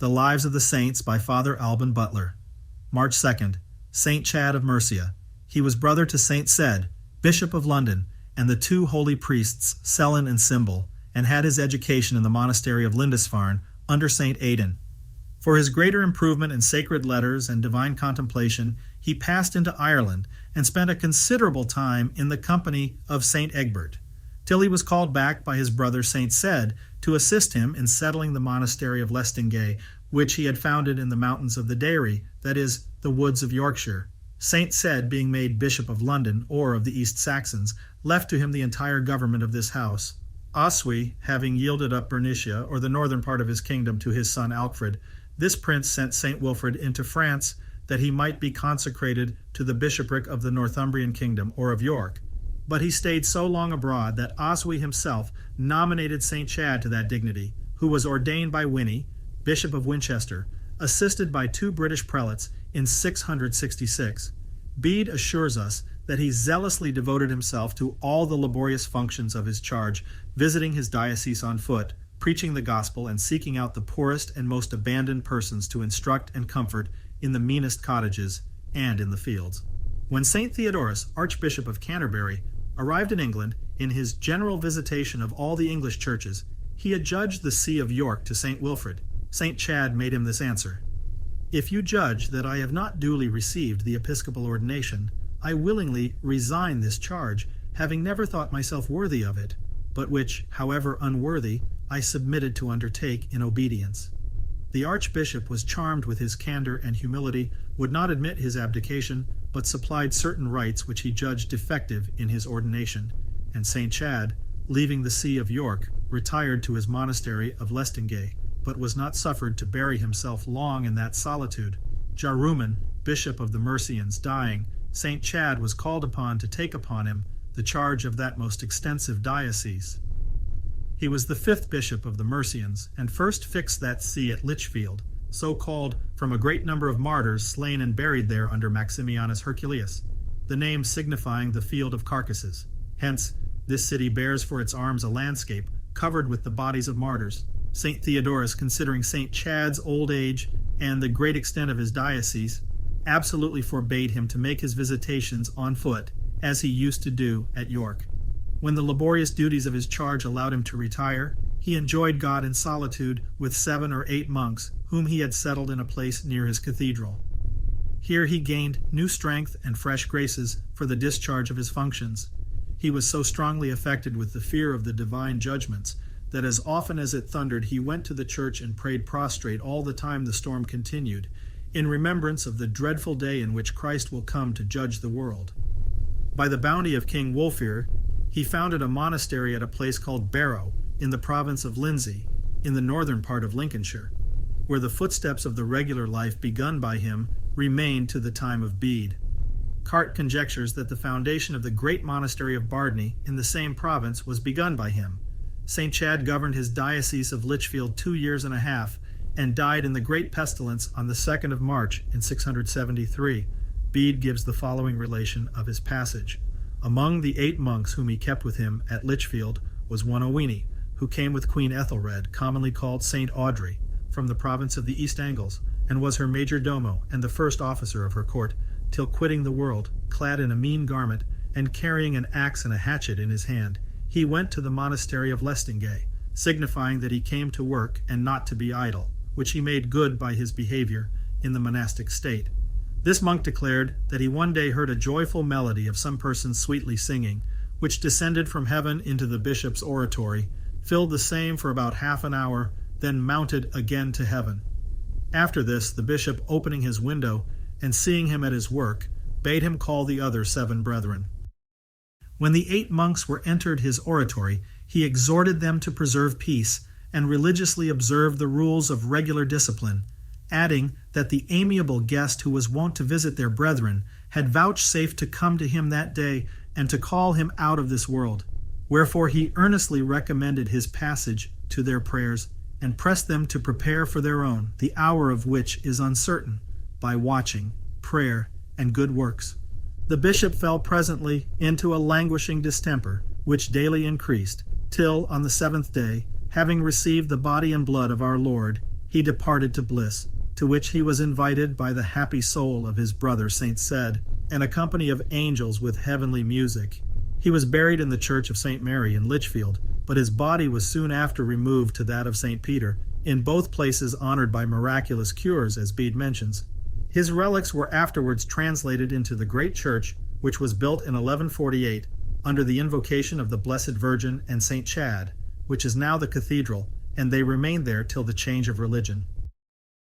The Lives of the Saints by Father Alban Butler. March 2nd. Saint Chad of Mercia. He was brother to Saint Ced, Bishop of London, and the two holy priests, Celin and Symbol, and had his education in the monastery of Lindisfarne under Saint Aidan. For his greater improvement in sacred letters and divine contemplation, he passed into Ireland and spent a considerable time in the company of Saint Egbert, till he was called back by his brother Saint Ced to assist him in settling the monastery of Lestingay, which he had founded in the mountains of the Derry, that is, the woods of Yorkshire. Saint Ced, being made Bishop of London, or of the East Saxons, left to him the entire government of this house. Oswy, having yielded up Bernicia, or the northern part of his kingdom, to his son Alfred, this prince sent Saint Wilfrid into France, that he might be consecrated to the bishopric of the Northumbrian kingdom, or of York. But he stayed so long abroad that Oswy himself nominated Saint Chad to that dignity, who was ordained by Winnie, Bishop of Winchester, assisted by 2 British prelates in 666. Bede assures us that he zealously devoted himself to all the laborious functions of his charge, visiting his diocese on foot, preaching the gospel, and seeking out the poorest and most abandoned persons to instruct and comfort in the meanest cottages and in the fields. When St. Theodore, Archbishop of Canterbury, arrived in England in his general visitation of all the English churches, he adjudged the see of York to St. Wilfrid. St. Chad made him this answer: "If you judge that I have not duly received the episcopal ordination, I willingly resign this charge, having never thought myself worthy of it, but which, however unworthy, I submitted to undertake in obedience." The archbishop was charmed with his candor and humility, would not admit his abdication, but supplied certain rites which he judged defective in his ordination, and St. Chad, leaving the see of York, retired to his monastery of Lestingay, but was not suffered to bury himself long in that solitude. Jaruman, bishop of the Mercians, dying, St. Chad was called upon to take upon him the charge of that most extensive diocese. He was the 5th bishop of the Mercians, and first fixed that see at Lichfield, so called from a great number of martyrs slain and buried there under Maximianus Herculeus, the name signifying the field of carcasses. Hence, this city bears for its arms a landscape covered with the bodies of martyrs. St. Theodore, considering St. Chad's old age and the great extent of his diocese, absolutely forbade him to make his visitations on foot, as he used to do at York. When the laborious duties of his charge allowed him to retire, he enjoyed God in solitude with 7 or 8 monks, whom he had settled in a place near his cathedral. Here he gained new strength and fresh graces for the discharge of his functions. He was so strongly affected with the fear of the divine judgments that as often as it thundered he went to the church and prayed prostrate all the time the storm continued, in remembrance of the dreadful day in which Christ will come to judge the world. By the bounty of King Wulfhere, he founded a monastery at a place called Barrow, in the province of Lindsey, in the northern part of Lincolnshire, where the footsteps of the regular life begun by him remained to the time of Bede. Cart conjectures that the foundation of the great monastery of Bardney in the same province was begun by him. St. Chad governed his diocese of Lichfield 2 years and a half, and died in the great pestilence on the 2nd of March in 673. Bede gives the following relation of his passage. Among the 8 monks whom he kept with him at Lichfield was one Owini, who came with Queen Ethelred, commonly called Saint Audrey, from the province of the East Angles, and was her major domo and the first officer of her court, till quitting the world, clad in a mean garment, and carrying an axe and a hatchet in his hand, he went to the monastery of Lestingay, signifying that he came to work and not to be idle, which he made good by his behavior in the monastic state. This monk declared that he one day heard a joyful melody of some person sweetly singing, which descended from heaven into the bishop's oratory, filled the same for about half an hour, then mounted again to heaven. After this, the bishop, opening his window and seeing him at his work, bade him call the other 7 brethren. When the 8 monks were entered his oratory, he exhorted them to preserve peace and religiously observe the rules of regular discipline, adding that the amiable guest who was wont to visit their brethren had vouchsafed to come to him that day and to call him out of this world. Wherefore he earnestly recommended his passage to their prayers, and pressed them to prepare for their own, the hour of which is uncertain, by watching, prayer, and good works. The bishop fell presently into a languishing distemper, which daily increased, till, on the 7th day, having received the body and blood of our Lord, he departed to bliss, to which he was invited by the happy soul of his brother St. Ced, and a company of angels with heavenly music. He was buried in the church of St. Mary in Lichfield, but his body was soon after removed to that of St. Peter, in both places honored by miraculous cures, as Bede mentions. His relics were afterwards translated into the great church, which was built in 1148, under the invocation of the Blessed Virgin and St. Chad, which is now the cathedral, and they remained there till the change of religion.